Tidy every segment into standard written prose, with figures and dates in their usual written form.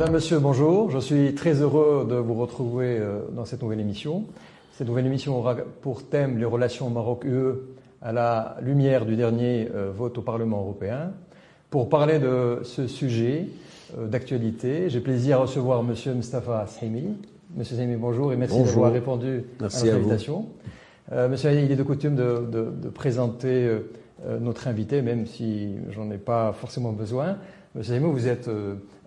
Madame, Monsieur, bonjour. Je suis très heureux de vous retrouver dans cette nouvelle émission. Cette nouvelle émission aura pour thème les relations Maroc-UE à la lumière du dernier vote au Parlement européen. Pour parler de ce sujet d'actualité, j'ai plaisir à recevoir Monsieur Mostafa Sahimi. Monsieur Sahimi, bonjour et merci d'avoir répondu à notre invitation. Monsieur, il est de coutume de présenter notre invité, même si j'en ai pas forcément besoin. Monsieur Sahimi, vous êtes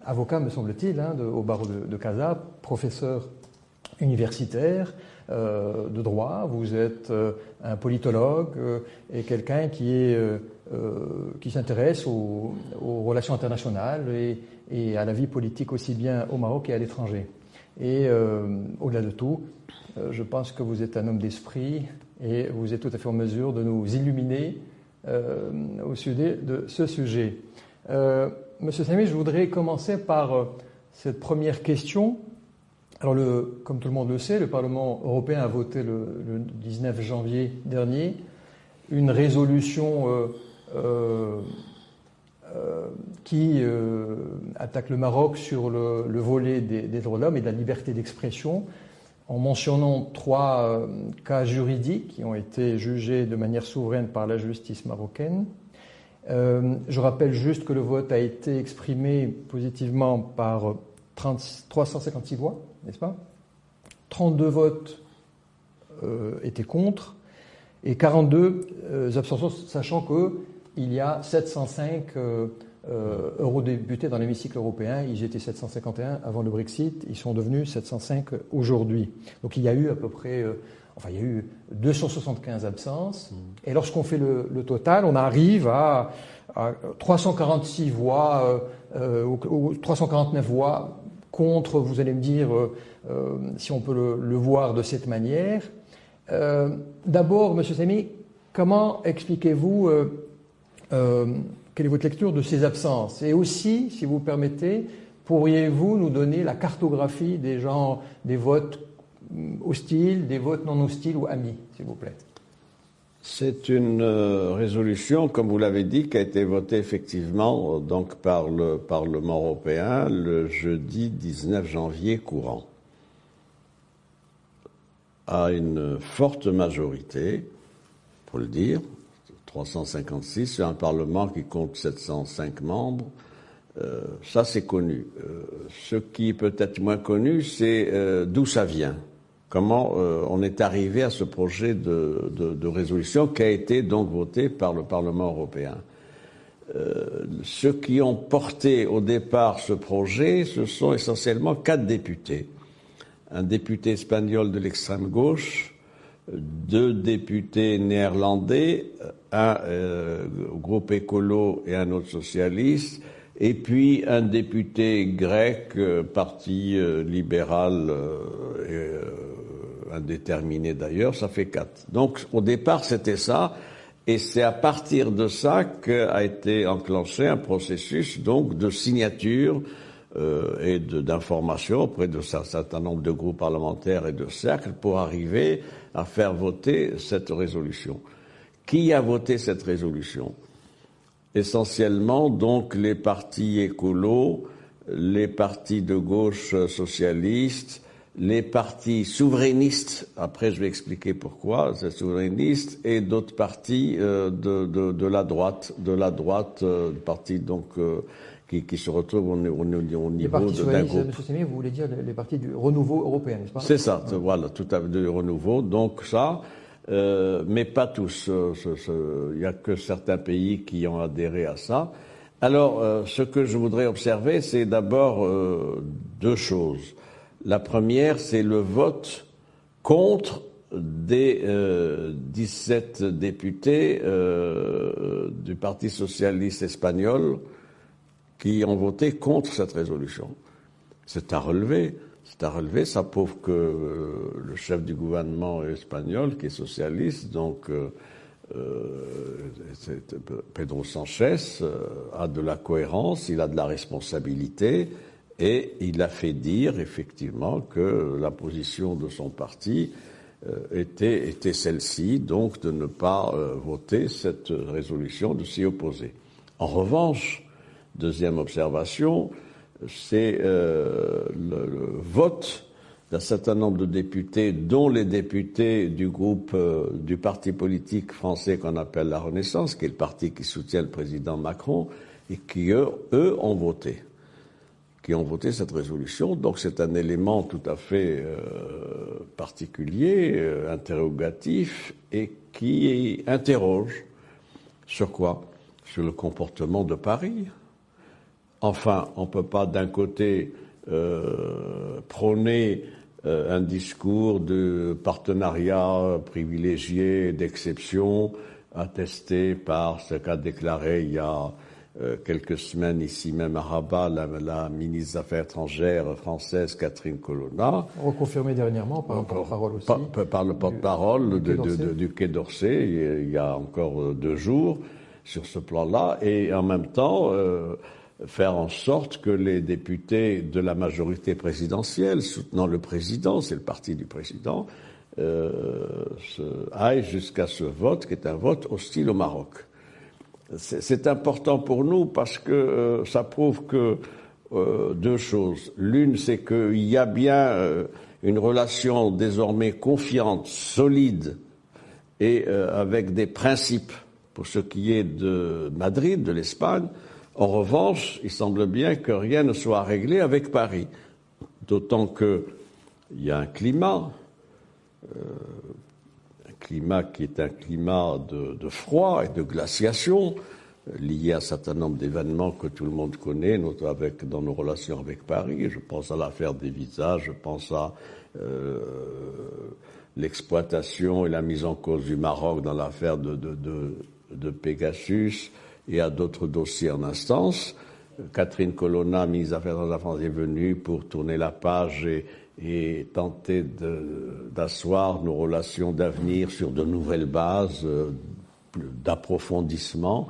avocat, me semble-t-il, au barreau de Casa, professeur universitaire de droit. Vous êtes un politologue et quelqu'un qui s'intéresse aux relations internationales et à la vie politique aussi bien au Maroc et à l'étranger. Et au-delà de tout, je pense que vous êtes un homme d'esprit et vous êtes tout à fait en mesure de nous illuminer au sujet de ce sujet. Monsieur Sahimi, je voudrais commencer par cette première question. Alors, comme tout le monde le sait, le Parlement européen a voté le 19 janvier dernier une résolution qui attaque le Maroc sur le volet des droits de l'homme et de la liberté d'expression, en mentionnant 3 cas juridiques qui ont été jugés de manière souveraine par la justice marocaine. Je rappelle juste que le vote a été exprimé positivement par 356 voix, n'est-ce pas ? 32 votes étaient contre et 42 abstentions, sachant qu'il y a 705 eurodéputés dans l'hémicycle européen. Ils étaient 751 avant le Brexit, ils sont devenus 705 aujourd'hui. Donc il y a eu à peu près... il y a eu 275 absences. Et lorsqu'on fait le total, on arrive à 346 voix, ou 349 voix contre, vous allez me dire, si on peut le voir de cette manière. D'abord, Monsieur Sahimi, comment expliquez-vous, quelle est votre lecture de ces absences? Et aussi, si vous permettez, pourriez-vous nous donner la cartographie des votes hostiles, des votes non hostiles ou amis, s'il vous plaît? C'est une résolution, comme vous l'avez dit, qui a été votée effectivement donc par le Parlement européen le jeudi 19 janvier courant, à une forte majorité, faut le dire, 356, c'est un Parlement qui compte 705 membres. Ça, c'est connu. Ce qui est peut-être moins connu, c'est d'où ça vient. Comment on est arrivé à ce projet de résolution qui a été donc voté par le Parlement européen. Ceux qui ont porté au départ ce projet, ce sont essentiellement 4 députés. Un député espagnol de l'extrême gauche, 2 députés néerlandais, un groupe écolo et un autre socialiste, et puis un député grec, parti libéral indéterminé d'ailleurs, ça fait 4. Donc au départ c'était ça, et c'est à partir de ça qu'a été enclenché un processus donc de signature et d'information auprès de un certain nombre de groupes parlementaires et de cercles pour arriver à faire voter cette résolution. Qui a voté cette résolution ? Essentiellement donc les partis écolos, les partis de gauche socialistes, les partis souverainistes, après je vais expliquer pourquoi, c'est souverainiste, et d'autres partis de la droite, partis donc qui se retrouvent au niveau d'un groupe. Monsieur Sahimi, vous voulez dire les partis du renouveau européen, n'est-ce pas ? C'est ça, voilà, tout à fait, du renouveau, donc ça, mais pas tous. Il n'y a que certains pays qui ont adhéré à ça. Alors, ce que je voudrais observer, c'est d'abord 2 choses. La première, c'est le vote contre des 17 députés du Parti socialiste espagnol qui ont voté contre cette résolution. C'est à relever, ça prouve que le chef du gouvernement espagnol, qui est socialiste, donc Pedro Sánchez, a de la cohérence, il a de la responsabilité, et il a fait dire effectivement que la position de son parti était celle-ci, donc de ne pas voter cette résolution, de s'y opposer. En revanche, deuxième observation, c'est le vote d'un certain nombre de députés, dont les députés du groupe du parti politique français qu'on appelle la Renaissance, qui est le parti qui soutient le président Macron, et qui, eux, ont voté. Qui ont voté cette résolution. Donc c'est un élément tout à fait particulier, interrogatif, et qui interroge sur quoi? Sur le comportement de Paris. Enfin, on ne peut pas d'un côté prôner un discours de partenariat privilégié, d'exception, attesté par ce qu'a déclaré il y a quelques semaines ici même à Rabat la ministre des Affaires étrangères française Catherine Colonna. Reconfirmé dernièrement par un porte-parole aussi. Par le porte-parole du Quai d'Orsay, il y a encore 2 jours, sur ce plan-là, et en même temps faire en sorte que les députés de la majorité présidentielle, soutenant le président, c'est le parti du président, aillent jusqu'à ce vote, qui est un vote hostile au Maroc. C'est important pour nous parce que ça prouve que 2 choses. L'une, c'est qu'il y a bien une relation désormais confiante, solide et avec des principes pour ce qui est de Madrid, de l'Espagne. En revanche, il semble bien que rien ne soit réglé avec Paris. D'autant qu'il y a un climat qui est un climat de froid et de glaciation, lié à un certain nombre d'événements que tout le monde connaît, notamment dans nos relations avec Paris. Je pense à l'affaire des visas, je pense à l'exploitation et la mise en cause du Maroc dans l'affaire de Pegasus et à d'autres dossiers en instance. Catherine Colonna, ministre des Affaires étrangères de la France, est venue pour tourner la page et tenter d'asseoir nos relations d'avenir sur de nouvelles bases d'approfondissement.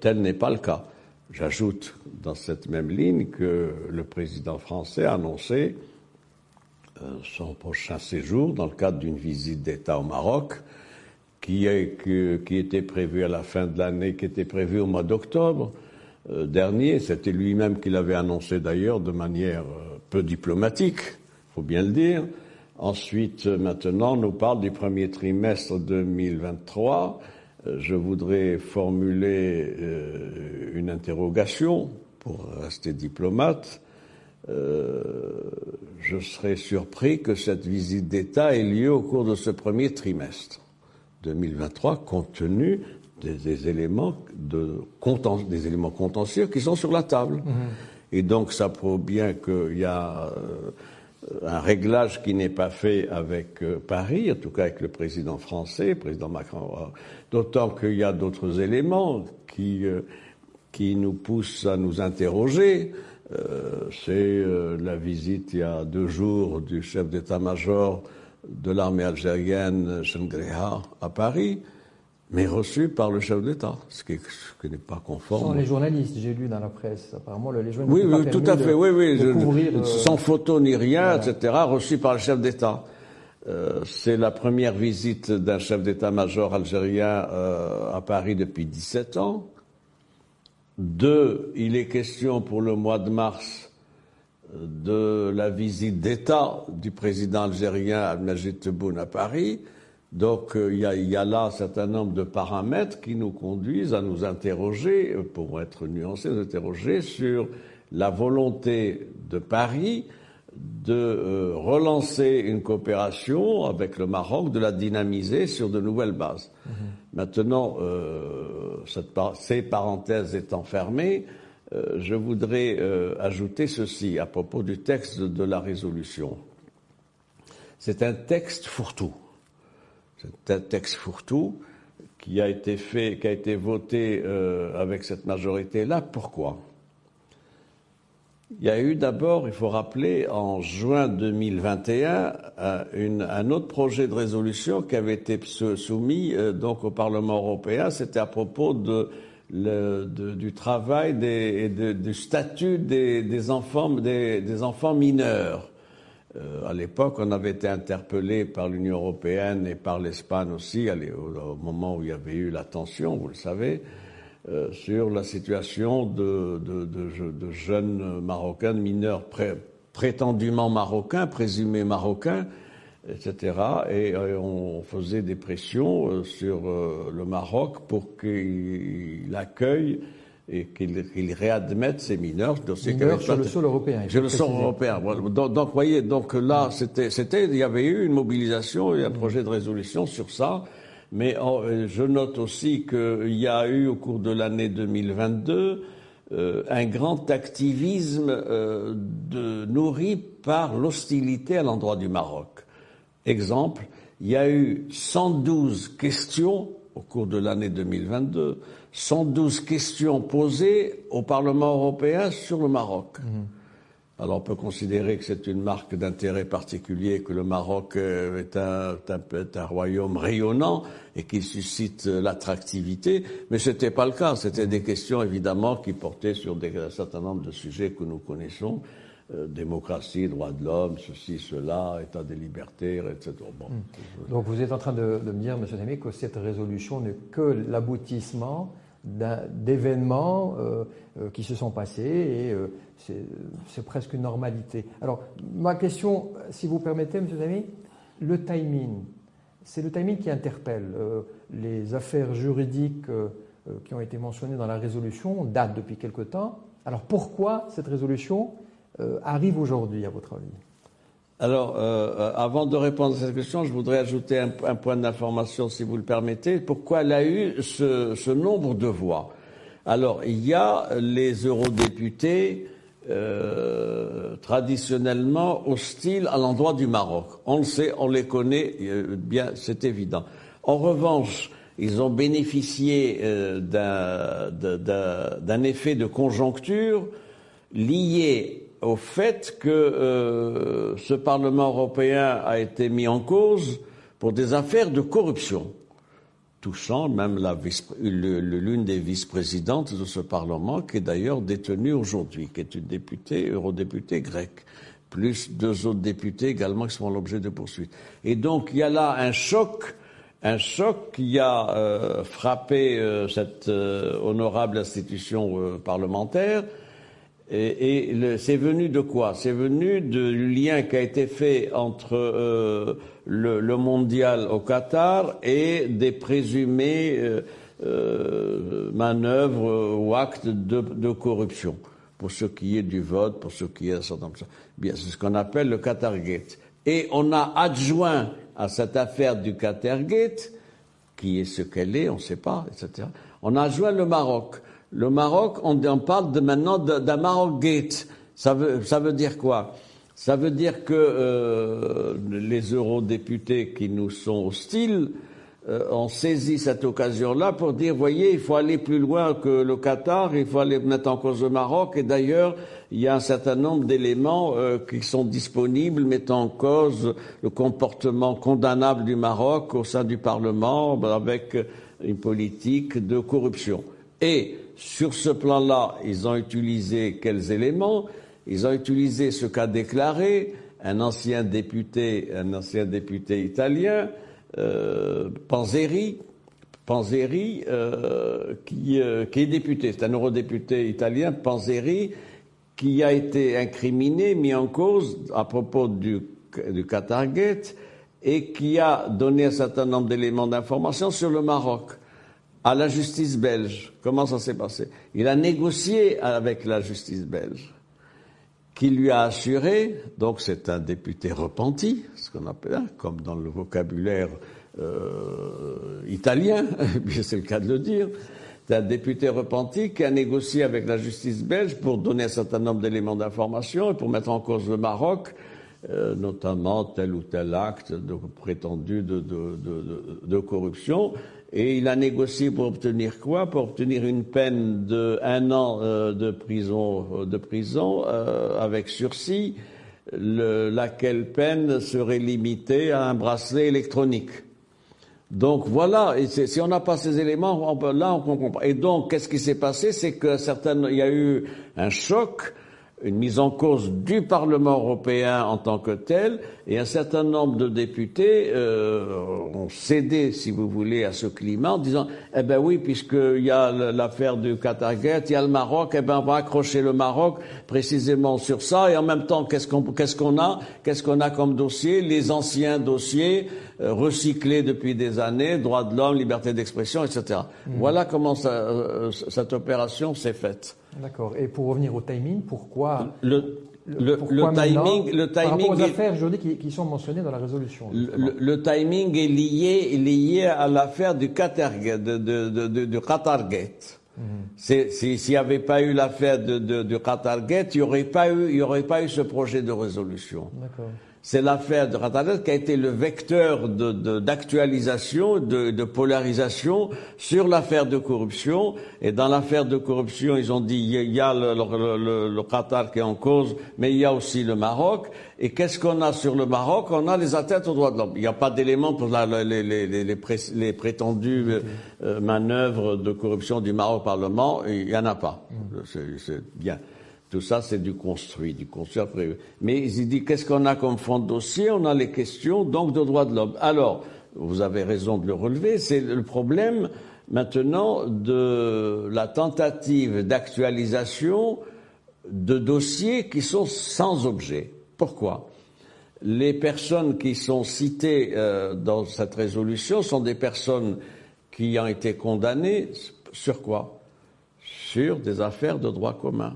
Tel n'est pas le cas. J'ajoute dans cette même ligne que le président français a annoncé son prochain séjour dans le cadre d'une visite d'État au Maroc qui était prévue à la fin de l'année, qui était prévue au mois d'octobre dernier. C'était lui-même qui l'avait annoncé d'ailleurs de manière peu diplomatique, il faut bien le dire. Ensuite, maintenant, on nous parle du premier trimestre 2023. Je voudrais formuler une interrogation pour rester diplomate. Je serais surpris que cette visite d'État ait lieu au cours de ce premier trimestre 2023, compte tenu des éléments contentieux qui sont sur la table. Et donc, ça prouve bien qu'il y a un réglage qui n'est pas fait avec Paris, en tout cas avec le président français, le président Macron. D'autant qu'il y a d'autres éléments qui nous poussent à nous interroger. C'est la visite il y a 2 jours du chef d'état-major de l'armée algérienne, Chengreha, à Paris, mais reçu par le chef d'État, ce qui n'est pas conforme. Sans les journalistes, j'ai lu dans la presse. Apparemment, les journalistes oui, n'ont pas tout à fait, couvrir, sans photo ni rien, voilà. Etc., reçu par le chef d'État. C'est la première visite d'un chef d'état-major algérien à Paris depuis 17 ans. 2, il est question pour le mois de mars de la visite d'État du président algérien Abdelmajid Tebboune à Paris. Donc il y a là un certain nombre de paramètres qui nous conduisent à nous interroger, pour être nuancés, nous interroger sur la volonté de Paris de relancer une coopération avec le Maroc, de la dynamiser sur de nouvelles bases. Maintenant, ces parenthèses étant fermées, je voudrais ajouter ceci à propos du texte de la résolution. C'est un texte fourre-tout. C'est un texte fourre-tout qui a été voté avec cette majorité-là. Pourquoi ? Il y a eu d'abord, il faut rappeler, en juin 2021, un autre projet de résolution qui avait été soumis donc au Parlement européen. C'était à propos du travail du statut des enfants mineurs. À l'époque, on avait été interpellé par l'Union européenne et par l'Espagne aussi, au moment où il y avait eu la tension, vous le savez. sur la situation de jeunes Marocains, de mineurs prétendument marocains, présumés marocains, etc. Et on faisait des pressions sur le Maroc pour qu'il accueille et qu'il réadmette ces mineurs. Mineurs sur le sol européen. Sur le sol européen. Donc, voyez, donc là, il y avait eu une mobilisation et un projet de résolution sur ça. Mais je note aussi qu'il y a eu, au cours de l'année 2022, un grand activisme nourri par l'hostilité à l'endroit du Maroc. Exemple, il y a eu 112 questions au cours de l'année 2022, 112 questions posées au Parlement européen sur le Maroc. Alors on peut considérer que c'est une marque d'intérêt particulier, que le Maroc est un royaume rayonnant et qu'il suscite l'attractivité, mais c'était pas le cas. C'était des questions évidemment qui portaient sur un certain nombre de sujets que nous connaissons. Démocratie, droits de l'homme, ceci, cela, état des libertés, etc. Bon. Donc vous êtes en train de me dire, M. Sami, que cette résolution n'est que l'aboutissement d'événements qui se sont passés et c'est presque une normalité. Alors, ma question, si vous permettez, M. Sami, le timing, c'est le timing qui interpelle. Les affaires juridiques qui ont été mentionnées dans la résolution datent depuis quelque temps. Alors, pourquoi cette résolution arrive aujourd'hui, à votre avis? Alors, avant de répondre à cette question, je voudrais ajouter un point d'information, si vous le permettez. Pourquoi elle a eu ce nombre de voix? Alors, il y a les eurodéputés traditionnellement hostiles à l'endroit du Maroc. On le sait, on les connaît bien, c'est évident. En revanche, ils ont bénéficié d'un effet de conjoncture lié au fait que ce Parlement européen a été mis en cause pour des affaires de corruption, touchant même l'une des vice-présidentes de ce Parlement, qui est d'ailleurs détenue aujourd'hui, qui est une eurodéputée grecque, plus 2 autres députés également qui sont l'objet de poursuites. Et donc il y a là un choc qui a frappé cette honorable institution parlementaire. Et c'est venu de quoi? C'est venu du lien qui a été fait entre le mondial au Qatar et des présumées manœuvres ou actes de corruption, pour ce qui est du vote, pour ce qui est de certain nombre de choses. Bien, c'est ce qu'on appelle le Qatargate. Et on a adjoint à cette affaire du Qatargate, qui est ce qu'elle est, on ne sait pas, etc. On a adjoint le Maroc. Le Maroc, on parle maintenant d'un Maroc Gate. Ça veut dire quoi? Ça veut dire que les eurodéputés qui nous sont hostiles ont saisi cette occasion-là pour dire, voyez, il faut aller plus loin que le Qatar, il faut aller mettre en cause le Maroc. Et d'ailleurs, il y a un certain nombre d'éléments qui sont disponibles mettant en cause le comportement condamnable du Maroc au sein du Parlement avec une politique de corruption. Et sur ce plan-là, ils ont utilisé quels éléments? Ils ont utilisé ce qu'a déclaré un ancien député italien, Panzeri, qui est député. C'est un eurodéputé italien, Panzeri, qui a été incriminé, mis en cause à propos du Qatargate et qui a donné un certain nombre d'éléments d'information sur le Maroc à la justice belge. Comment ça s'est passé? Il a négocié avec la justice belge, qui lui a assuré, donc c'est un député repenti, ce qu'on appelle, comme dans le vocabulaire italien, c'est le cas de le dire, c'est un député repenti qui a négocié avec la justice belge pour donner un certain nombre d'éléments d'information et pour mettre en cause le Maroc, notamment tel ou tel acte prétendu de corruption. Et il a négocié pour obtenir quoi? Pour obtenir une peine de 1 an de prison avec sursis, laquelle peine serait limitée à un bracelet électronique. Donc voilà, et si on n'a pas ces éléments, on comprend. Et donc, qu'est-ce qui s'est passé? C'est que il y a eu un choc une mise en cause du Parlement européen en tant que tel, et un certain nombre de députés ont cédé, si vous voulez, à ce climat en disant « Eh ben oui, puisqu'il y a l'affaire du Qatargate, il y a le Maroc, eh ben on va accrocher le Maroc précisément sur ça, et en même temps, qu'est-ce qu'on a comme dossier? Les anciens dossiers recyclés depuis des années, droits de l'homme, liberté d'expression, etc. Voilà comment cette opération s'est faite. D'accord. Et pour revenir au timing, pourquoi le timing par rapport aux affaires juridiques qui sont mentionnées dans la résolution. Le timing est lié à l'affaire du Qatargate, du Qatargate. S'il n'y avait pas eu l'affaire du Qatargate, il n'y aurait pas eu ce projet de résolution. D'accord. C'est l'affaire de Qatargate qui a été le vecteur d'actualisation, de polarisation sur l'affaire de corruption. Et dans l'affaire de corruption, ils ont dit il y a le Qatar qui est en cause, mais il y a aussi le Maroc. Et qu'est-ce qu'on a sur le Maroc? On a les atteintes aux droits de l'homme. Il n'y a pas d'éléments pour les prétendues manœuvres de corruption du Maroc au Parlement. Il n'y en a pas. C'est bien. Tout ça, c'est du construit après. Mais il dit, qu'est-ce qu'on a comme fond de dossier? On a les questions, donc, de droits de l'homme. Alors, vous avez raison de le relever, c'est le problème, maintenant, de la tentative d'actualisation de dossiers qui sont sans objet. Pourquoi? Les personnes qui sont citées dans cette résolution sont des personnes qui ont été condamnées sur quoi? Sur des affaires de droit commun.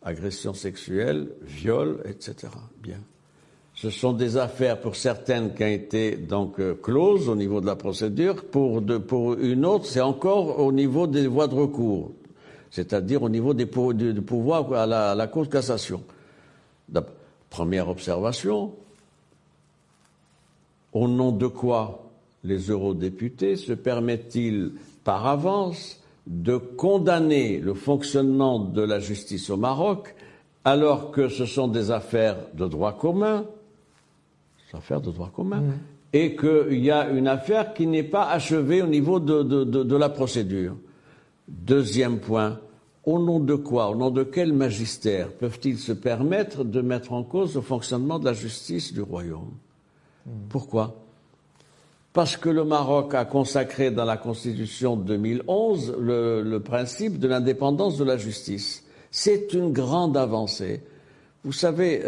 Agression sexuelle, viol, etc. Bien. Ce sont des affaires, pour certaines, qui ont été donc closes au niveau de la procédure. Pour une autre, c'est encore au niveau des voies de recours, c'est-à-dire au niveau du pouvoir à la Cour de cassation. Première observation, au nom de quoi les eurodéputés se permettent-ils par avance de condamner le fonctionnement de la justice au Maroc alors que ce sont des affaires de droit commun, et qu'il y a une affaire qui n'est pas achevée au niveau de la procédure. Deuxième point, au nom de quoi, au nom de quel magistère peuvent-ils se permettre de mettre en cause le fonctionnement de la justice du royaume? Pourquoi? Parce que le Maroc a consacré dans la Constitution de 2011 le principe de l'indépendance de la justice. C'est une grande avancée. Vous savez,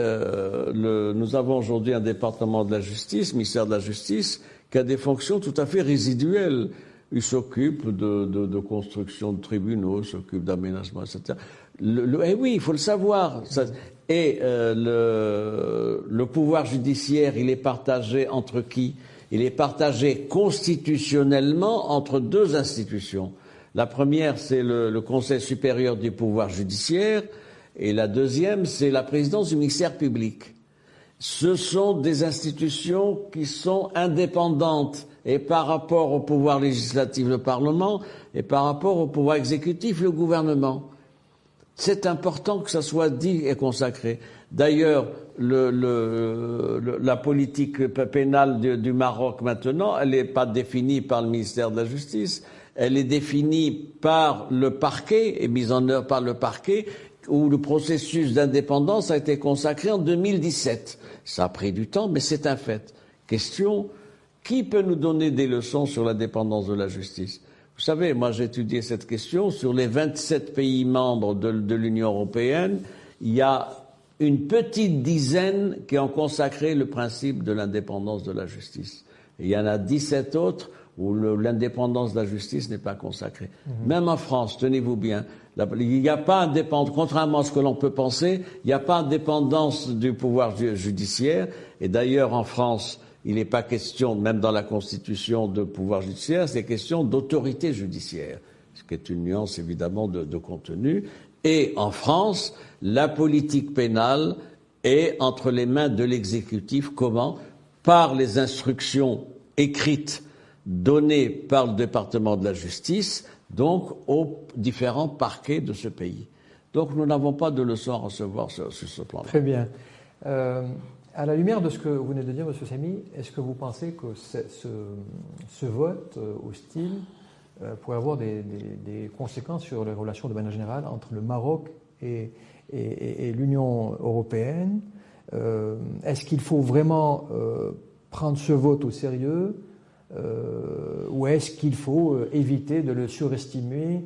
nous avons aujourd'hui un département de la justice, ministère de la Justice, qui a des fonctions tout à fait résiduelles. Il s'occupe de construction de tribunaux, il s'occupe d'aménagement, etc. Et oui, il faut le savoir. Le pouvoir judiciaire, il est partagé entre qui? Il est partagé constitutionnellement entre deux institutions. La première, c'est le Conseil supérieur du pouvoir judiciaire, et la deuxième, c'est la présidence du ministère public. Ce sont des institutions qui sont indépendantes, et par rapport au pouvoir législatif, le Parlement, et par rapport au pouvoir exécutif, le gouvernement. C'est important que ça soit dit et consacré. D'ailleurs, la politique pénale du Maroc maintenant, elle n'est pas définie par le ministère de la Justice, elle est définie par le parquet et mise en œuvre par le parquet, où le processus d'indépendance a été consacré en 2017. Ça a pris du temps, mais c'est un fait. Question, qui peut nous donner des leçons sur l'indépendance de la justice? Vous savez, moi j'ai étudié cette question. Sur les 27 pays membres de l'Union européenne, il y a une petite dizaine qui ont consacré le principe de l'indépendance de la justice. Et il y en a 17 autres où l'indépendance de la justice n'est pas consacrée. Même en France, tenez-vous bien, il n'y a pas indépendance, contrairement à ce que l'on peut penser, il n'y a pas indépendance du pouvoir judiciaire. Et d'ailleurs, en France, il n'est pas question, même dans la Constitution, de pouvoir judiciaire, c'est question d'autorité judiciaire, ce qui est une nuance évidemment de contenu. Et en France, la politique pénale est entre les mains de l'exécutif. Comment? Par les instructions écrites données par le département de la justice, donc aux différents parquets de ce pays. Donc nous n'avons pas de leçons à recevoir sur ce plan-là. Très bien. À la lumière de ce que vous venez de dire, M. Samy, est-ce que vous pensez que ce vote hostile pourrait avoir des conséquences sur les relations de manière générale entre le Maroc et l'Union européenne. Est-ce qu'il faut vraiment prendre ce vote au sérieux ou est-ce qu'il faut éviter de le surestimer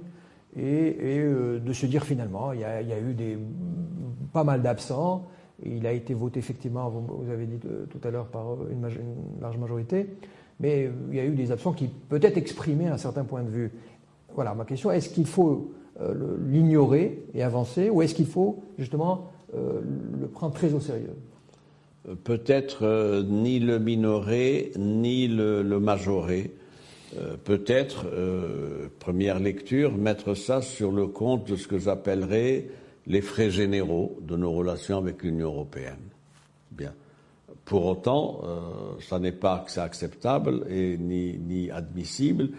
et de se dire finalement il y a eu pas mal d'absents, il a été voté effectivement, vous avez dit tout à l'heure, par une large majorité, mais il y a eu des absents qui peut-être exprimaient un certain point de vue. Voilà, ma question, est-ce qu'il faut l'ignorer et avancer ou est-ce qu'il faut justement le prendre très au sérieux? Peut-être ni le minorer, ni le majorer. Peut-être, première lecture, mettre ça sur le compte de ce que j'appellerais les frais généraux de nos relations avec l'Union européenne. Bien. Pour autant, ça n'est pas acceptable et ni admissible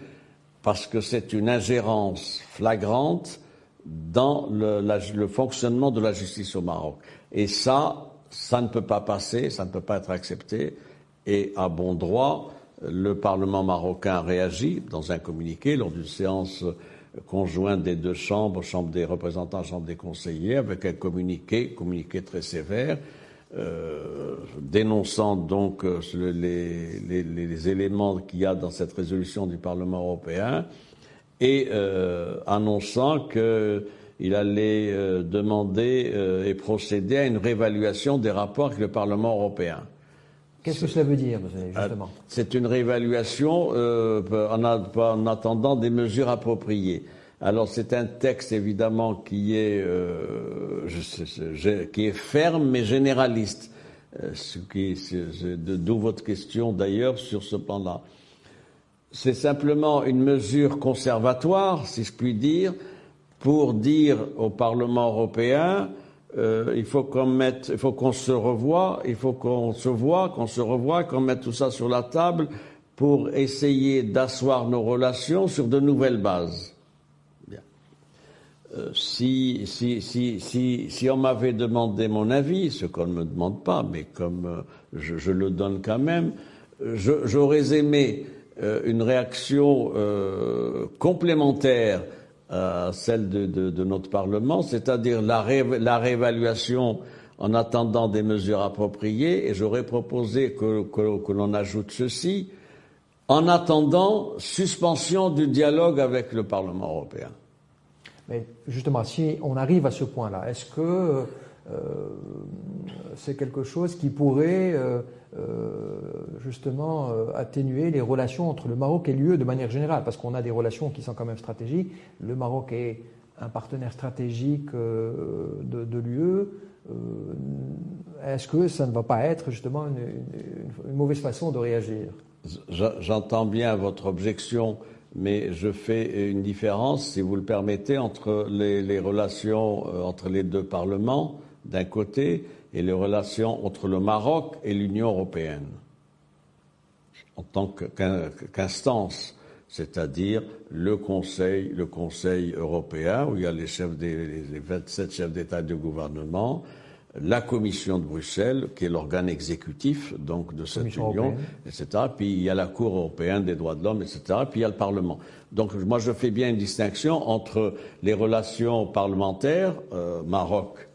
parce que c'est une ingérence flagrante dans le fonctionnement de la justice au Maroc. Et ça ne peut pas passer, ça ne peut pas être accepté. Et à bon droit, le Parlement marocain réagit dans un communiqué lors d'une séance conjointe des deux chambres, Chambre des représentants, Chambre des conseillers, avec un communiqué très sévère, dénonçant donc les éléments qu'il y a dans cette résolution du Parlement européen et annonçant qu'il allait demander et procéder à une réévaluation des rapports avec le Parlement européen. Qu'est-ce que cela veut dire, justement? C'est une réévaluation en attendant des mesures appropriées. Alors c'est un texte évidemment qui est ferme mais généraliste, d'où votre question d'ailleurs sur ce plan-là. C'est simplement une mesure conservatoire, si je puis dire, pour dire au Parlement européen il faut qu'on se revoie, qu'on mette tout ça sur la table pour essayer d'asseoir nos relations sur de nouvelles bases. Bien. Si on m'avait demandé mon avis, ce qu'on ne me demande pas, mais comme je le donne quand même, j'aurais aimé une réaction complémentaire à celle de notre Parlement, c'est-à-dire la réévaluation en attendant des mesures appropriées, et j'aurais proposé que l'on ajoute ceci, en attendant suspension du dialogue avec le Parlement européen. Mais justement, si on arrive à ce point-là, est-ce que c'est quelque chose qui pourrait justement atténuer les relations entre le Maroc et l'UE de manière générale, parce qu'on a des relations qui sont quand même stratégiques. Le Maroc est un partenaire stratégique de l'UE. Est-ce que ça ne va pas être justement une mauvaise façon de réagir? J'entends bien votre objection, mais je fais une différence, si vous le permettez, entre les relations entre les deux parlements d'un côté et les relations entre le Maroc et l'Union européenne en tant qu'instance, c'est-à-dire le Conseil européen où il y a les 27 chefs d'État et de gouvernement, la Commission de Bruxelles qui est l'organe exécutif donc de cette union, etc. Puis il y a la Cour européenne des droits de l'homme, etc. Puis il y a le Parlement. Donc moi je fais bien une distinction entre les relations parlementaires Maroc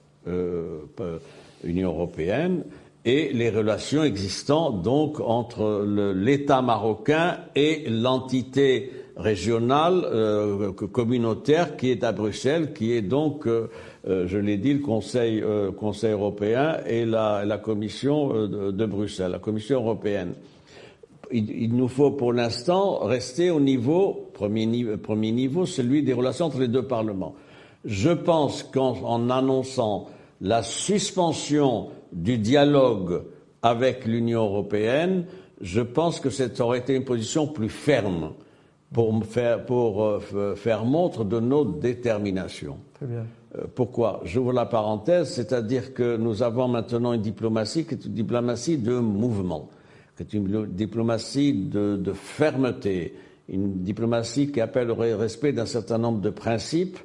Union européenne et les relations existant donc entre l'État marocain et l'entité régionale communautaire qui est à Bruxelles, qui est donc, je l'ai dit, le Conseil européen et la Commission de Bruxelles, la Commission européenne. Il nous faut pour l'instant rester au premier niveau, celui des relations entre les deux parlements. Je pense qu'en annonçant la suspension du dialogue avec l'Union européenne, je pense que ça aurait été une position plus ferme pour faire montre de notre détermination. Très bien. Pourquoi? J'ouvre la parenthèse, c'est-à-dire que nous avons maintenant une diplomatie qui est une diplomatie de mouvement, qui est une diplomatie de fermeté, une diplomatie qui appelle au respect d'un certain nombre de principes.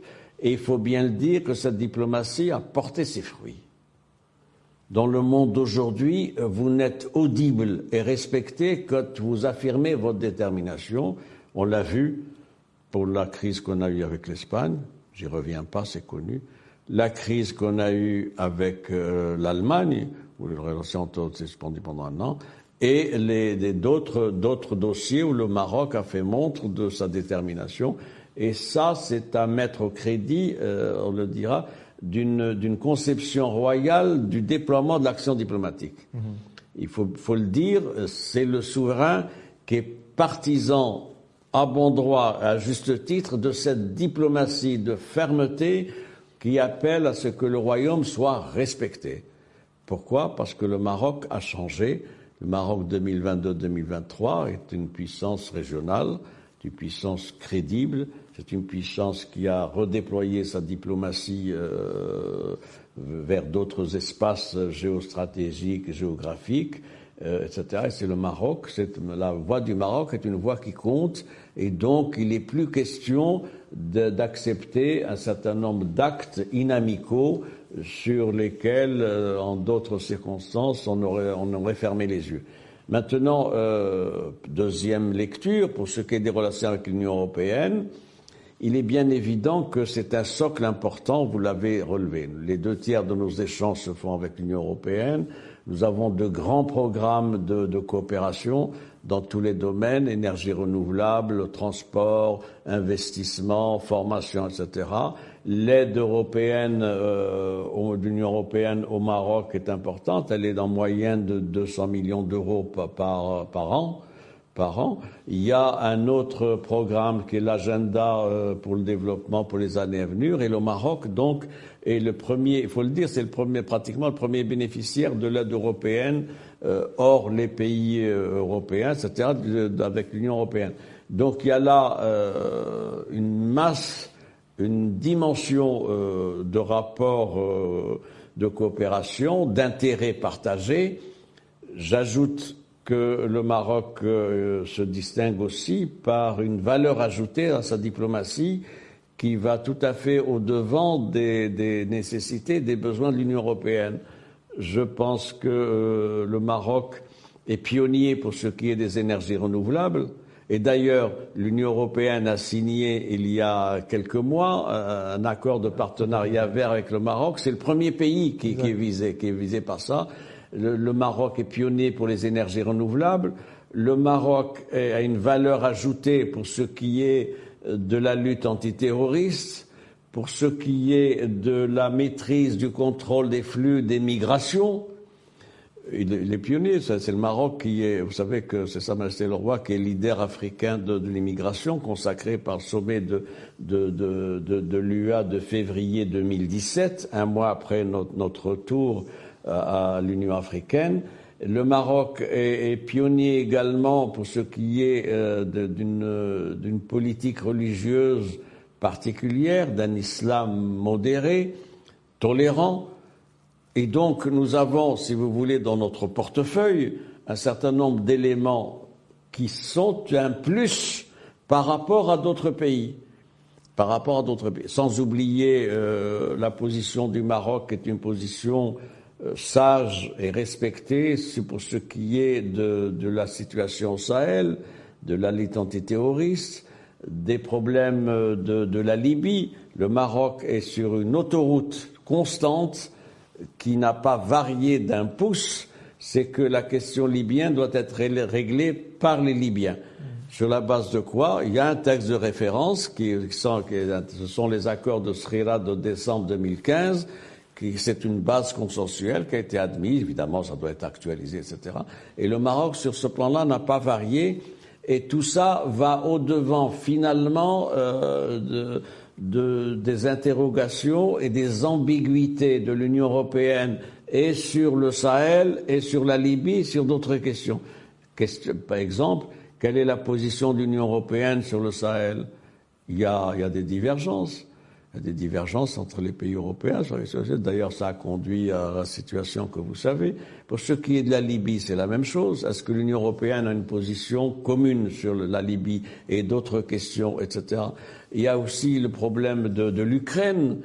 Et il faut bien le dire que cette diplomatie a porté ses fruits. Dans le monde d'aujourd'hui, vous n'êtes audible et respecté quand vous affirmez votre détermination. On l'a vu pour la crise qu'on a eue avec l'Espagne. J'y reviens pas, c'est connu. la crise qu'on a eue avec l'Allemagne, où les relations ont été suspendues pendant 1 an, et d'autres dossiers où le Maroc a fait montre de sa détermination. Et ça, c'est à mettre au crédit, on le dira, d'une conception royale du déploiement de l'action diplomatique. Il faut le dire, c'est le souverain qui est partisan à bon droit, à juste titre, de cette diplomatie de fermeté qui appelle à ce que le royaume soit respecté. Pourquoi ? Parce que le Maroc a changé. Le Maroc 2022-2023 est une puissance régionale, une puissance crédible. C'est une puissance qui a redéployé sa diplomatie vers d'autres espaces géostratégiques, géographiques, etc. Et c'est le Maroc, la voix du Maroc est une voix qui compte, et donc il n'est plus question d'accepter un certain nombre d'actes inamicaux sur lesquels, en d'autres circonstances, on aurait fermé les yeux. Maintenant, deuxième lecture, pour ce qui est des relations avec l'Union européenne, il est bien évident que c'est un socle important, vous l'avez relevé. Les 2/3 de nos échanges se font avec l'Union européenne. Nous avons de grands programmes de coopération dans tous les domaines, énergie renouvelable, transport, investissement, formation, etc. L'aide européenne de l'Union européenne au Maroc est importante. Elle est en moyenne de 200 millions d'euros par an. Il y a un autre programme qui est l'agenda pour le développement pour les années à venir, et le Maroc donc est le premier, il faut le dire, c'est pratiquement le premier bénéficiaire de l'aide européenne hors les pays européens, c'est-à-dire avec l'Union européenne. Donc il y a là une dimension de rapport de coopération, d'intérêts partagés. J'ajoute que le Maroc se distingue aussi par une valeur ajoutée à sa diplomatie qui va tout à fait au-devant des nécessités, des besoins de l'Union européenne. Je pense que le Maroc est pionnier pour ce qui est des énergies renouvelables. Et d'ailleurs, l'Union européenne a signé il y a quelques mois un accord de partenariat vert avec le Maroc. C'est le premier pays qui est visé par ça. Le Maroc est pionnier pour les énergies renouvelables. Le Maroc a une valeur ajoutée pour ce qui est de la lutte antiterroriste, pour ce qui est de la maîtrise du contrôle des flux des migrations. Il est pionnier, c'est le Maroc qui est, vous savez que c'est Sa Majesté le Roi qui est leader africain de l'immigration, consacré par le sommet de l'UA de février 2017, 1 mois après notre retour à l'Union africaine. Le Maroc est pionnier également pour ce qui est d'une politique religieuse particulière, d'un islam modéré, tolérant. Et donc nous avons, si vous voulez, dans notre portefeuille, un certain nombre d'éléments qui sont un plus par rapport à d'autres pays. Sans oublier la position du Maroc, qui est une position sage et respectée pour ce qui est de la situation au Sahel, de la lutte antiterroriste, des problèmes de la Libye. Le Maroc est sur une autoroute constante qui n'a pas varié d'un pouce. C'est que la question libyenne doit être réglée par les Libyens. Sur la base de quoi? Il y a un texte de référence ce sont les accords de Srira de décembre 2015. C'est une base consensuelle qui a été admise, évidemment ça doit être actualisé, etc. Et le Maroc, sur ce plan-là, n'a pas varié, et tout ça va au-devant, finalement, des interrogations et des ambiguïtés de l'Union européenne, et sur le Sahel, et sur la Libye, et sur d'autres questions. Par exemple, quelle est la position de l'Union européenne sur le Sahel? Il y a des divergences. Il y a des divergences entre les pays européens sur les sujets. D'ailleurs, ça a conduit à la situation que vous savez. Pour ce qui est de la Libye, c'est la même chose. Est-ce que l'Union européenne a une position commune sur la Libye et d'autres questions, etc. Il y a aussi le problème de l'Ukraine.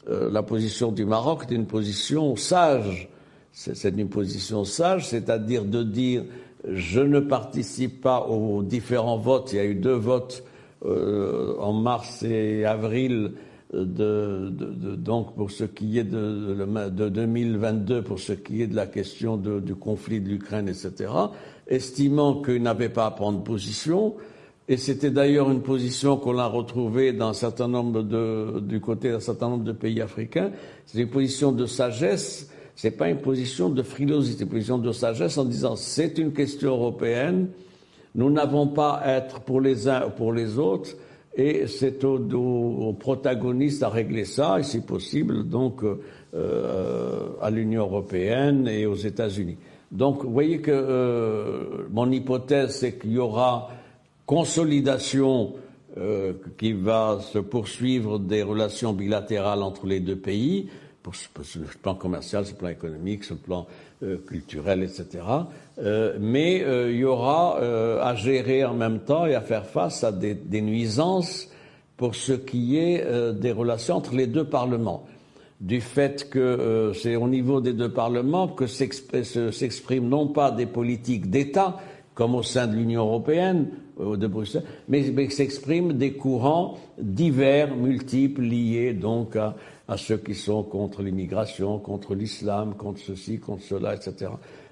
La position du Maroc est une position sage. C'est une position sage, c'est-à-dire de dire je ne participe pas aux différents votes. Il y a eu 2 votes en mars et avril donc pour ce qui est de 2022, pour ce qui est de la question du conflit de l'Ukraine, etc., estimant qu'il n'avait pas à prendre position. Et c'était d'ailleurs une position qu'on a retrouvée dans un certain nombre du côté d'un certain nombre de pays africains. C'est une position de sagesse. C'est pas une position de frilosité, c'est une position de sagesse en disant c'est une question européenne. Nous n'avons pas à être pour les uns ou pour les autres. Et c'est aux protagonistes à régler ça, et si possible, donc à l'Union européenne et aux États-Unis. Donc, vous voyez que mon hypothèse, c'est qu'il y aura consolidation qui va se poursuivre des relations bilatérales entre les deux pays, sur le plan commercial, sur le plan économique, sur le plan culturel, etc. Mais il y aura à gérer en même temps et à faire face à des nuisances pour ce qui est des relations entre les deux parlements. Du fait que c'est au niveau des deux parlements que s'expriment non pas des politiques d'État, comme au sein de l'Union européenne, de Bruxelles, mais s'expriment des courants divers, multiples, liés donc à ceux qui sont contre l'immigration, contre l'islam, contre ceci, contre cela, etc.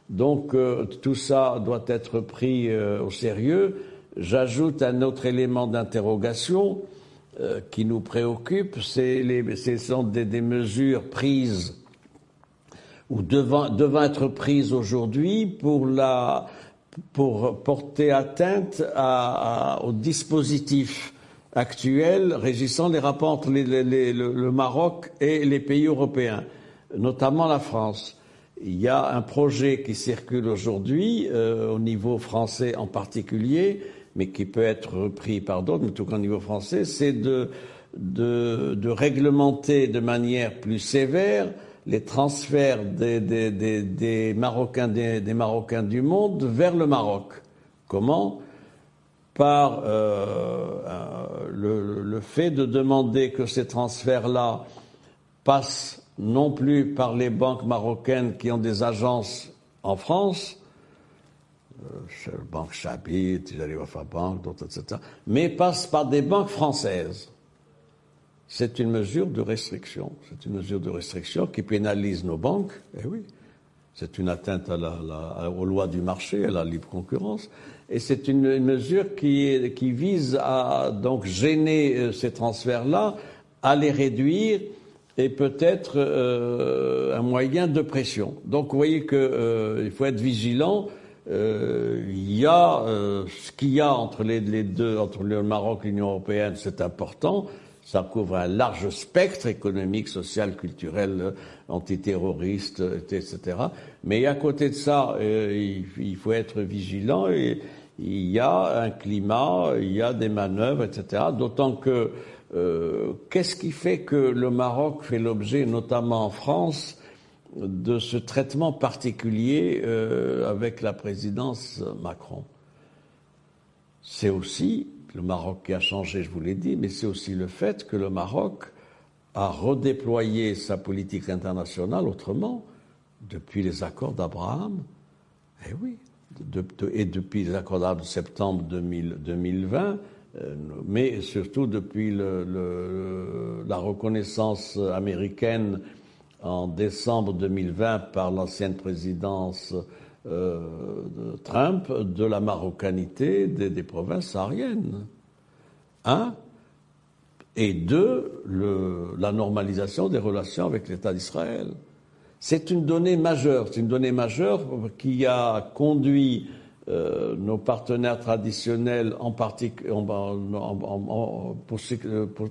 Donc tout ça doit être pris au sérieux. J'ajoute un autre élément d'interrogation qui nous préoccupe, ce sont des mesures prises ou devant être prises aujourd'hui pour porter atteinte au dispositif actuel régissant les rapports entre le Maroc et les pays européens, notamment la France. Il y a un projet qui circule aujourd'hui, au niveau français en particulier, mais qui peut être repris par d'autres, mais tout qu'au niveau français, c'est de réglementer de manière plus sévère les transferts des Marocains du monde vers le Maroc. Comment ? Par le fait de demander que ces transferts-là passent non plus par les banques marocaines qui ont des agences en France, Banque Chabit, Tijari Wafa Bank, d'autres, etc., mais passent par des banques françaises. C'est une mesure de restriction. C'est une mesure de restriction qui pénalise nos banques. Eh oui, c'est une atteinte aux lois du marché, à la libre concurrence. Et c'est une mesure qui vise à donc gêner ces transferts-là, à les réduire et peut-être un moyen de pression. Donc vous voyez qu'il faut être vigilant. Il y a ce qu'il y a entre les deux, entre le Maroc et l'Union européenne, c'est important. Ça couvre un large spectre économique, social, culturel, antiterroriste, etc. Mais à côté de ça, il faut être vigilant et il y a un climat, il y a des manœuvres, etc. D'autant que qu'est-ce qui fait que le Maroc fait l'objet, notamment en France, de ce traitement particulier avec la présidence Macron? C'est aussi le Maroc qui a changé, je vous l'ai dit, mais c'est aussi le fait que le Maroc a redéployé sa politique internationale autrement depuis les accords d'Abraham. Eh oui, et depuis les accords d'Abraham de septembre 2020, mais surtout depuis la reconnaissance américaine en décembre 2020 par l'ancienne présidence Trump de la marocanité des provinces sahariennes. Un. Et deux, la normalisation des relations avec l'État d'Israël. C'est une donnée majeure. C'est une donnée majeure qui a conduit nos partenaires traditionnels, en particulier,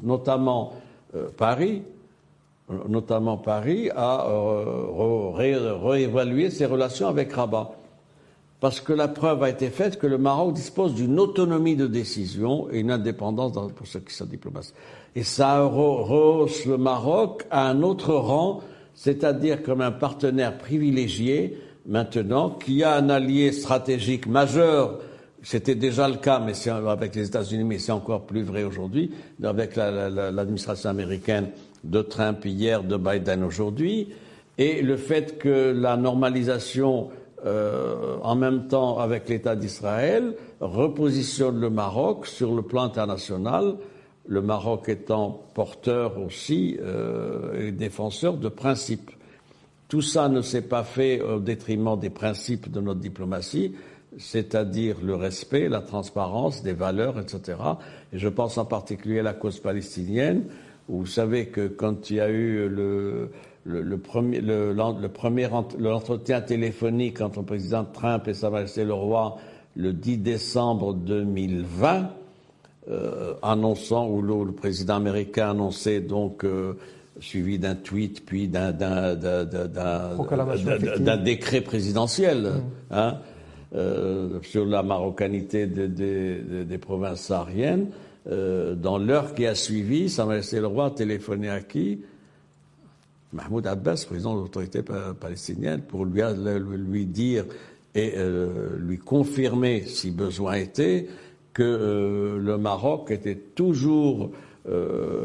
notamment Paris, à réévaluer ses relations avec Rabat. Parce que la preuve a été faite que le Maroc dispose d'une autonomie de décision et une indépendance pour ce qui est sa diplomatie. Et ça rehausse le Maroc à un autre rang, c'est-à-dire comme un partenaire privilégié maintenant, qui a un allié stratégique majeur. C'était déjà le cas, mais c'est avec les États-Unis, mais c'est encore plus vrai aujourd'hui, avec l'administration américaine de Trump hier, de Biden aujourd'hui, et le fait que la normalisation en même temps avec l'État d'Israël repositionne le Maroc sur le plan international le Maroc étant porteur aussi et défenseur de principes. Tout ça ne s'est pas fait au détriment des principes de notre diplomatie, c'est-à-dire le respect, la transparence, des valeurs, etc. Et je pense en particulier à la cause palestinienne, où vous savez que quand il y a eu l'entretien téléphonique entre le président Trump et Sa Majesté le Roi le 10 décembre 2020, annonçant, où le président américain annonçait donc suivi d'un tweet, puis d'un décret présidentiel sur la marocanité des provinces sahariennes. Dans l'heure qui a suivi, Sa Majesté le Roi a téléphoné à qui? Mahmoud Abbas, président de l'autorité palestinienne, pour lui dire et lui confirmer, si besoin était, que le Maroc était toujours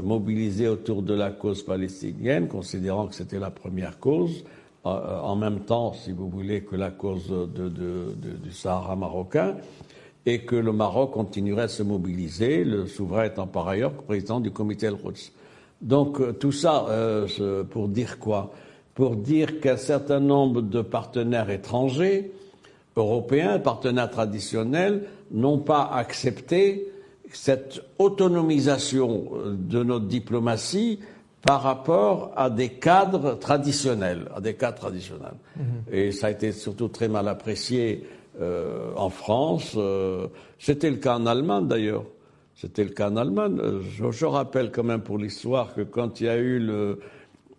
mobilisé autour de la cause palestinienne, considérant que c'était la première cause, en même temps, si vous voulez, que la cause du Sahara marocain, et que le Maroc continuerait à se mobiliser, le souverain étant par ailleurs président du comité El-Quds. Donc tout ça pour dire quoi? Pour dire qu'un certain nombre de partenaires étrangers, européens, partenaires traditionnels, n'ont pas accepté cette autonomisation de notre diplomatie par rapport à des cadres traditionnels, Et ça a été surtout très mal apprécié en France. C'était le cas en Allemagne d'ailleurs. Je rappelle quand même pour l'histoire que quand il y a eu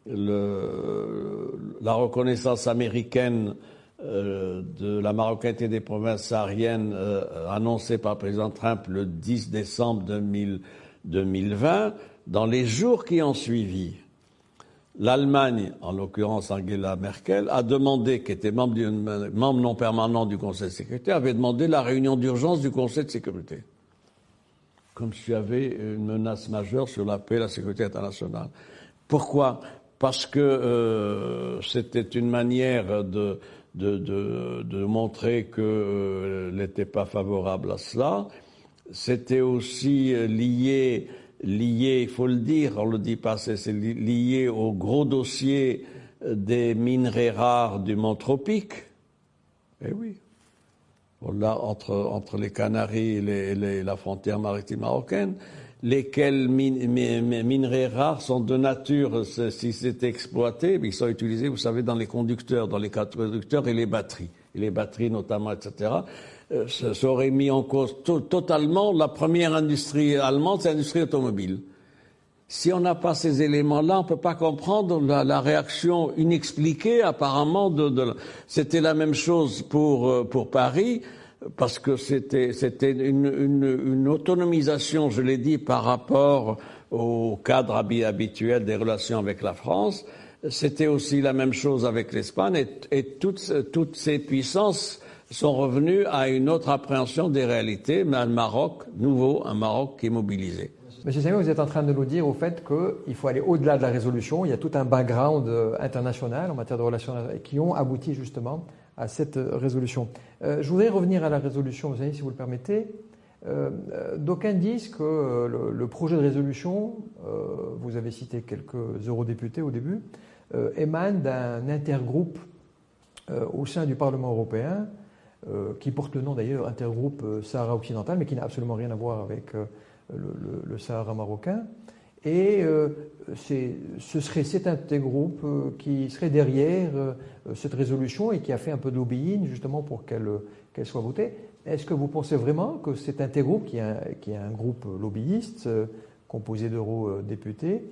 la reconnaissance américaine de la marocanité des provinces sahariennes annoncée par le président Trump le 10 décembre 2020, dans les jours qui ont suivi, l'Allemagne, en l'occurrence Angela Merkel, a demandé, qui était membre non permanent du Conseil de sécurité, avait demandé la réunion d'urgence du Conseil de sécurité. Comme s'il y avait une menace majeure sur la paix et la sécurité internationale. Pourquoi? Parce que c'était une manière de montrer qu'elle n'était pas favorable à cela. C'était aussi lié, il faut le dire, on le dit pas, c'est lié au gros dossier des minerais rares du Mont Tropique. Eh oui. Là, entre les Canaries et la frontière maritime marocaine, lesquels minerais rares sont de nature, si c'est exploité, ils sont utilisés, vous savez, dans les conducteurs et les batteries notamment, etc. Ça aurait mis en cause totalement la première industrie allemande, c'est l'industrie automobile. Si on n'a pas ces éléments-là, on ne peut pas comprendre la réaction inexpliquée apparemment C'était la même chose pour Paris, parce que c'était une autonomisation, je l'ai dit, par rapport au cadre habituel des relations avec la France. C'était aussi la même chose avec l'Espagne, et toutes ces puissances sont revenues à une autre appréhension des réalités, mais un Maroc qui est mobilisé. Monsieur Samy, vous êtes en train de nous dire au fait qu'il faut aller au-delà de la résolution. Il y a tout un background international en matière de relations qui ont abouti justement à cette résolution. Je voudrais revenir à la résolution, vous savez, si vous le permettez. D'aucuns disent que le projet de résolution, vous avez cité quelques eurodéputés au début, émane d'un intergroupe au sein du Parlement européen, qui porte le nom d'ailleurs intergroupe Sahara occidental, mais qui n'a absolument rien à voir avec le Sahara marocain. Et ce serait cet intergroupe qui serait derrière cette résolution et qui a fait un peu de lobbying justement pour qu'elle soit votée. Est-ce que vous pensez vraiment que cet intergroupe, qui est un groupe lobbyiste composé d'eurodéputés,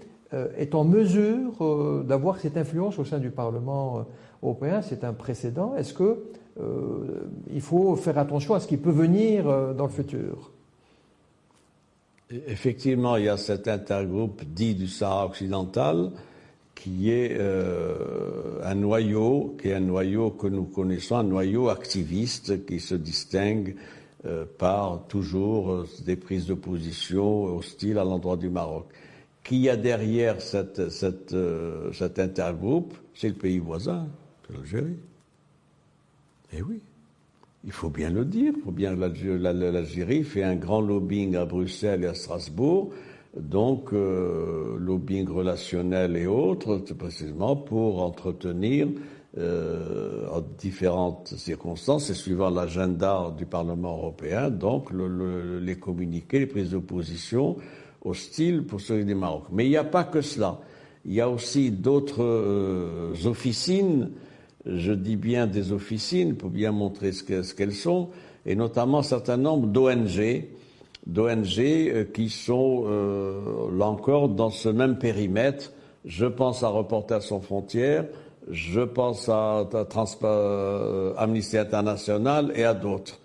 est en mesure d'avoir cette influence au sein du Parlement européen? C'est un précédent. Est-ce que il faut faire attention à ce qui peut venir dans le futur? Effectivement, il y a cet intergroupe dit du Sahara occidental qui est un noyau que nous connaissons, un noyau activiste qui se distingue par toujours des prises de position hostiles à l'endroit du Maroc. Qui y a derrière cet intergroupe? C'est le pays voisin, c'est l'Algérie. Eh oui. Il faut bien le dire, l'Algérie fait un grand lobbying à Bruxelles et à Strasbourg donc lobbying relationnel et autres, c'est précisément pour entretenir en différentes circonstances et suivant l'agenda du Parlement européen, donc les communiqués, les prises de position hostiles pour ceux du Maroc. Mais il n'y a pas que cela. Il y a aussi d'autres officines, je dis bien des officines pour bien montrer ce qu'elles sont, et notamment un certain nombre d'ONG qui sont là encore dans ce même périmètre. Je pense à Reporters sans frontières, je pense à Amnesty International et à d'autres.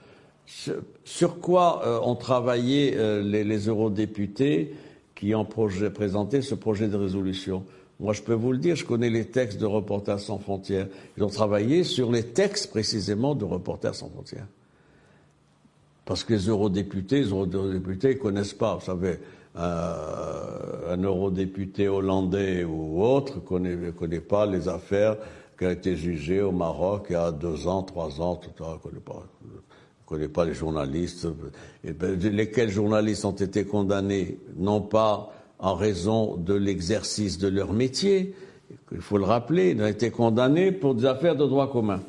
Sur quoi ont travaillé les eurodéputés qui ont présenté ce projet de résolution? Moi, je peux vous le dire, je connais les textes de Reporters sans frontières. Ils ont travaillé sur les textes précisément de Reporters sans frontières. Parce que les eurodéputés ne connaissent pas. Vous savez, un eurodéputé hollandais ou autre ne connaît pas les affaires qui ont été jugées au Maroc il y a 2 ans, 3 ans, tout ça. Il ne connaît pas les journalistes. Lesquels journalistes ont été condamnés, non pas en raison de l'exercice de leur métier, il faut le rappeler, ils ont été condamnés pour des affaires de droit commun.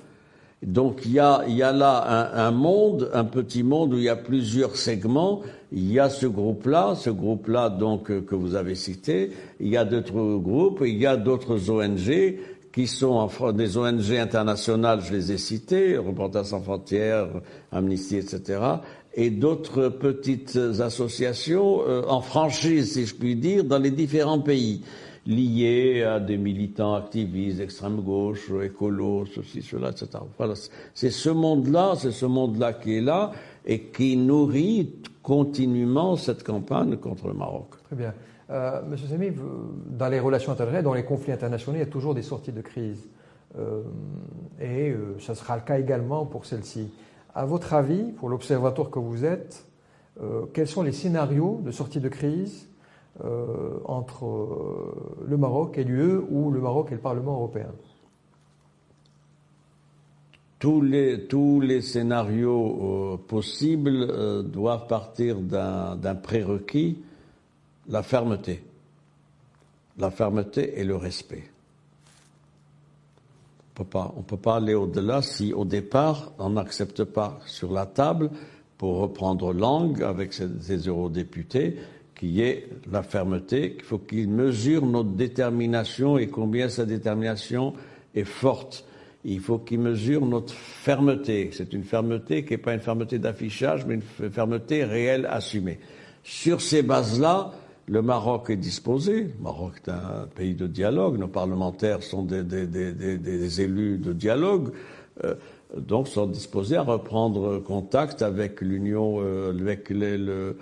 Donc il y a là un petit monde où il y a plusieurs segments. Il y a ce groupe-là donc que vous avez cité. Il y a d'autres groupes, il y a d'autres ONG qui sont des ONG internationales, je les ai citées, Reporters sans frontières, Amnesty, etc., et d'autres petites associations en franchise, si je puis dire, dans les différents pays, liées à des militants activistes, extrême gauche, écolos, ceci, cela, etc. Voilà, c'est ce monde-là qui est là et qui nourrit continuellement cette campagne contre le Maroc. Très bien. Monsieur Sami, dans les relations internationales, dans les conflits internationaux, il y a toujours des sorties de crise. Et ça sera le cas également pour celle-ci. À votre avis, pour l'observateur que vous êtes, quels sont les scénarios de sortie de crise entre le Maroc et l'UE ou le Maroc et le Parlement européen? Tous les scénarios possibles doivent partir d'un prérequis, la fermeté. La fermeté et le respect. On peut pas aller au-delà si au départ on n'accepte pas sur la table, pour reprendre langue avec ces eurodéputés, qui est la fermeté, qu'il faut qu'ils mesurent notre détermination et combien cette détermination est forte. Il faut qu'ils mesurent notre fermeté. C'est une fermeté qui n'est pas une fermeté d'affichage, mais une fermeté réelle, assumée. Sur ces bases-là, le Maroc est disposé. Le Maroc est un pays de dialogue. Nos parlementaires sont des élus de dialogue. Donc sont disposés à reprendre contact avec l'Union, avec le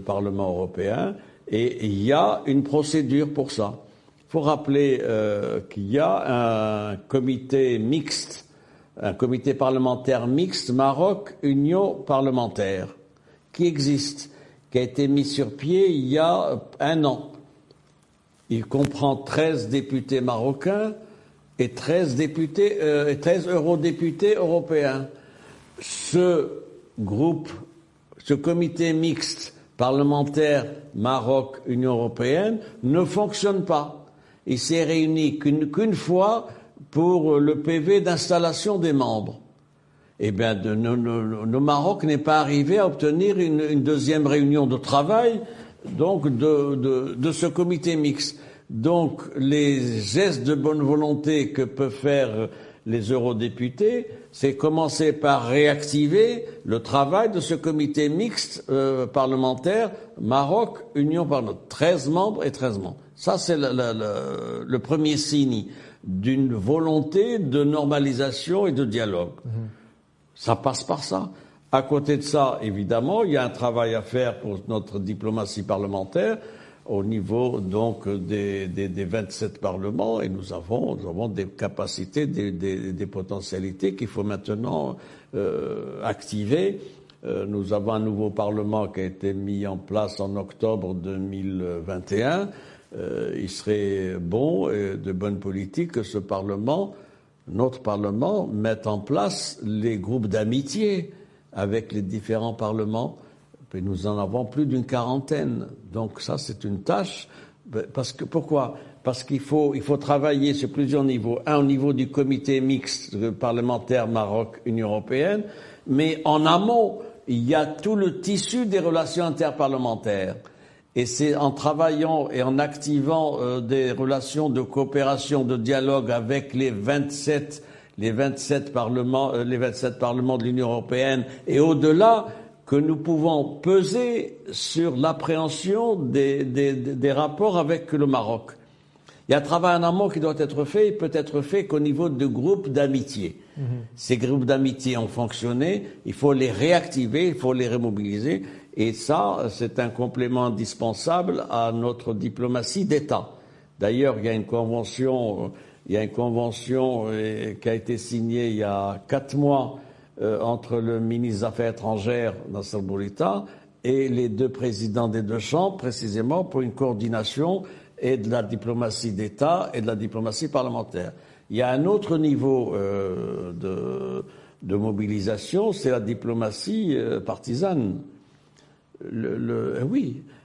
Parlement européen. Et il y a une procédure pour ça. Il faut rappeler qu'il y a un comité mixte, un comité parlementaire mixte Maroc-Union parlementaire qui existe, qui a été mis sur pied il y a 1 an. Il comprend 13 députés marocains et 13 eurodéputés européens. Ce comité mixte parlementaire Maroc-Union européenne ne fonctionne pas. Il s'est réuni qu'une fois pour le PV d'installation des membres. Eh bien, le Maroc n'est pas arrivé à obtenir une deuxième réunion de travail, donc de ce comité mixte. Donc, les gestes de bonne volonté que peuvent faire les eurodéputés, c'est commencer par réactiver le travail de ce comité mixte parlementaire Maroc-Union parlementaire. 13 membres et 13 membres. Ça, c'est le premier signe d'une volonté de normalisation et de dialogue. Ça passe par ça. À côté de ça, évidemment, il y a un travail à faire pour notre diplomatie parlementaire au niveau donc des 27 parlements, et nous avons des capacités, des potentialités qu'il faut maintenant activer. Nous avons un nouveau parlement qui a été mis en place en octobre 2021. Il serait bon et de bonne politique que ce parlement, notre parlement, mette en place les groupes d'amitié avec les différents parlements, Et nous en avons plus d'une quarantaine. Donc ça, c'est une tâche. Pourquoi ? Parce qu'il faut travailler sur plusieurs niveaux. Un, au niveau du comité mixte parlementaire Maroc-Union européenne, mais en amont, il y a tout le tissu des relations interparlementaires. Et c'est en travaillant et en activant des relations de coopération, de dialogue avec les 27 parlements de l'Union européenne et au-delà que nous pouvons peser sur l'appréhension des rapports avec le Maroc. Il y a un travail en amont qui doit être fait, il peut être fait qu'au niveau de groupes d'amitié. Ces groupes d'amitié ont fonctionné, il faut les réactiver, il faut les remobiliser, et ça, c'est un complément indispensable à notre diplomatie d'État. D'ailleurs, il y a une convention qui a été signée il y a 4 mois entre le ministre des Affaires étrangères, Nasser Bourita, et les 2 présidents des 2 chambres, précisément pour une coordination et de la diplomatie d'État et de la diplomatie parlementaire. Il y a un autre niveau de mobilisation, c'est la diplomatie partisane.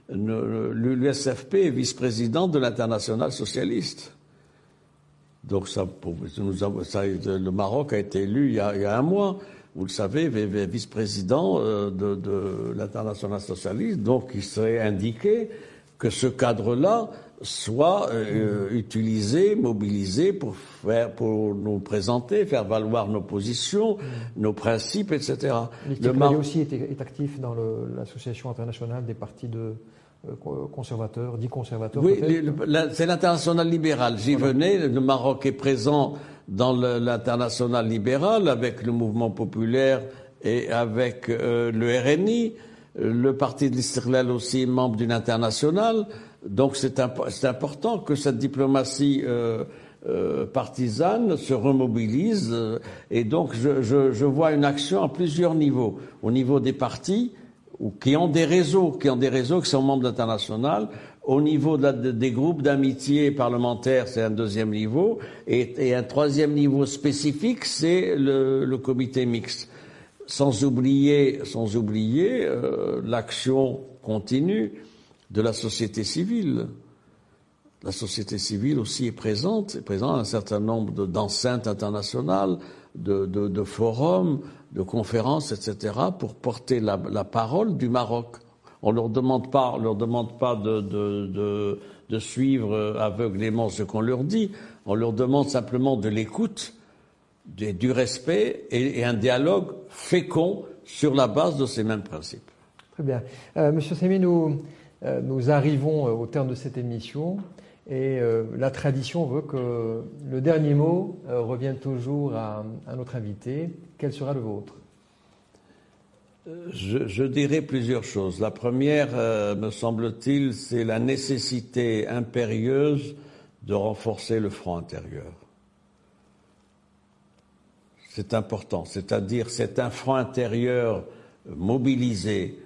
L'USFP est vice-président de l'Internationale socialiste. Donc le Maroc a été élu il y a 1 mois. Vous le savez, vice-président de l'Internationale socialiste. Donc il serait indiqué que ce cadre-là soit utilisé, mobilisé pour nous présenter, faire valoir nos positions, nos principes, etc. Le Maroc aussi est actif dans l'Association internationale des partis conservateurs, dits conservateurs. Oui, c'est l'internationale libérale. J'y venais. Le Maroc est présent dans l'internationale libérale avec le mouvement populaire et avec le RNI. Le parti de l'Istiqlal aussi est membre d'une internationale. Donc c'est important que cette diplomatie partisane se remobilise. Et donc je vois une action à plusieurs niveaux. Au niveau des partis, qui ont des réseaux qui sont membres d'international. Au niveau des groupes d'amitié parlementaires, c'est un 2e niveau. Et un 3e niveau spécifique, c'est le comité mixte. Sans oublier l'action continue de la société civile. La société civile aussi est présente un certain nombre d'enceintes internationales, de forums, de conférences, etc., pour porter la parole du Maroc. On leur demande pas de suivre aveuglément ce qu'on leur dit. On leur demande simplement de l'écoute, du respect et un dialogue fécond sur la base de ces mêmes principes. Très bien. Monsieur Samy, nous arrivons au terme de cette émission et la tradition veut que le dernier mot revienne toujours à notre invité. Quel sera le vôtre ? Je dirais plusieurs choses. La première, me semble-t-il, c'est la nécessité impérieuse de renforcer le front intérieur. C'est important, c'est-à-dire c'est un front intérieur mobilisé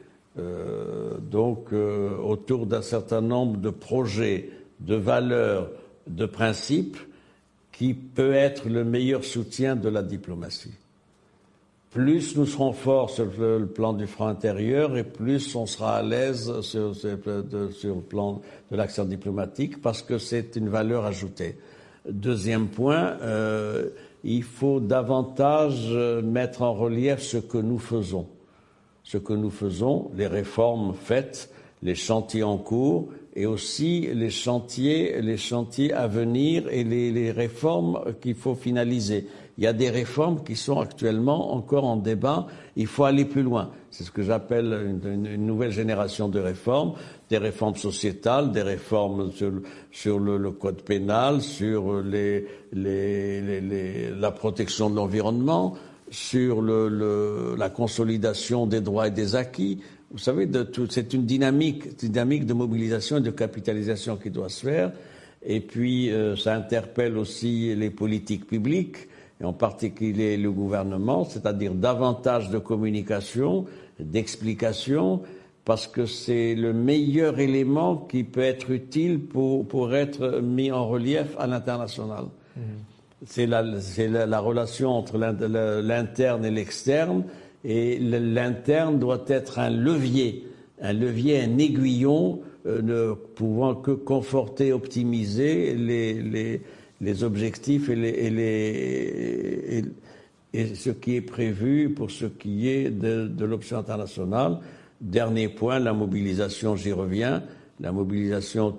autour d'un certain nombre de projets, de valeurs, de principes qui peut être le meilleur soutien de la diplomatie. Plus nous serons forts sur le plan du front intérieur et plus on sera à l'aise sur le plan de l'action diplomatique parce que c'est une valeur ajoutée. Deuxième point, il faut davantage mettre en relief ce que nous faisons. Ce que nous faisons, les réformes faites, les chantiers en cours et aussi les chantiers à venir et les réformes qu'il faut finaliser. Il y a des réformes qui sont actuellement encore en débat. Il faut aller plus loin. C'est ce que j'appelle une nouvelle génération de réformes, des réformes sociétales, des réformes sur le code pénal, sur la protection de l'environnement, sur la consolidation des droits et des acquis. Vous savez, c'est une dynamique de mobilisation et de capitalisation qui doit se faire. Et puis, ça interpelle aussi les politiques publiques, et en particulier le gouvernement, c'est-à-dire davantage de communication, d'explication, parce que c'est le meilleur élément qui peut être utile pour être mis en relief à l'international. C'est la relation entre l'interne et l'externe, et l'interne doit être un levier un levier, un aiguillon ne pouvant que conforter, optimiser les objectifs et ce qui est prévu pour ce qui est de l'option internationale. Dernier point, la mobilisation, j'y reviens. La mobilisation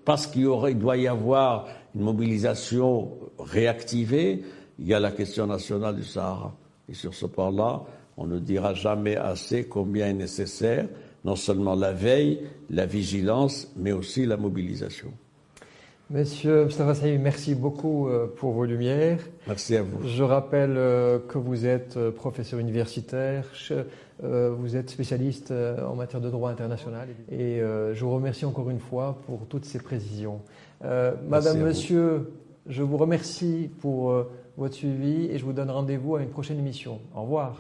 parce qu'il doit y avoir une mobilisation réactivée, il y a la question nationale du Sahara. Et sur ce plan-là, on ne dira jamais assez combien est nécessaire, non seulement la veille, la vigilance, mais aussi la mobilisation. Monsieur Mostafa Saïd, merci beaucoup pour vos lumières. Merci à vous. Je rappelle que vous êtes professeur universitaire, vous êtes spécialiste en matière de droit international et je vous remercie encore une fois pour toutes ces précisions. Madame, Monsieur, je vous remercie pour votre suivi et je vous donne rendez-vous à une prochaine émission. Au revoir.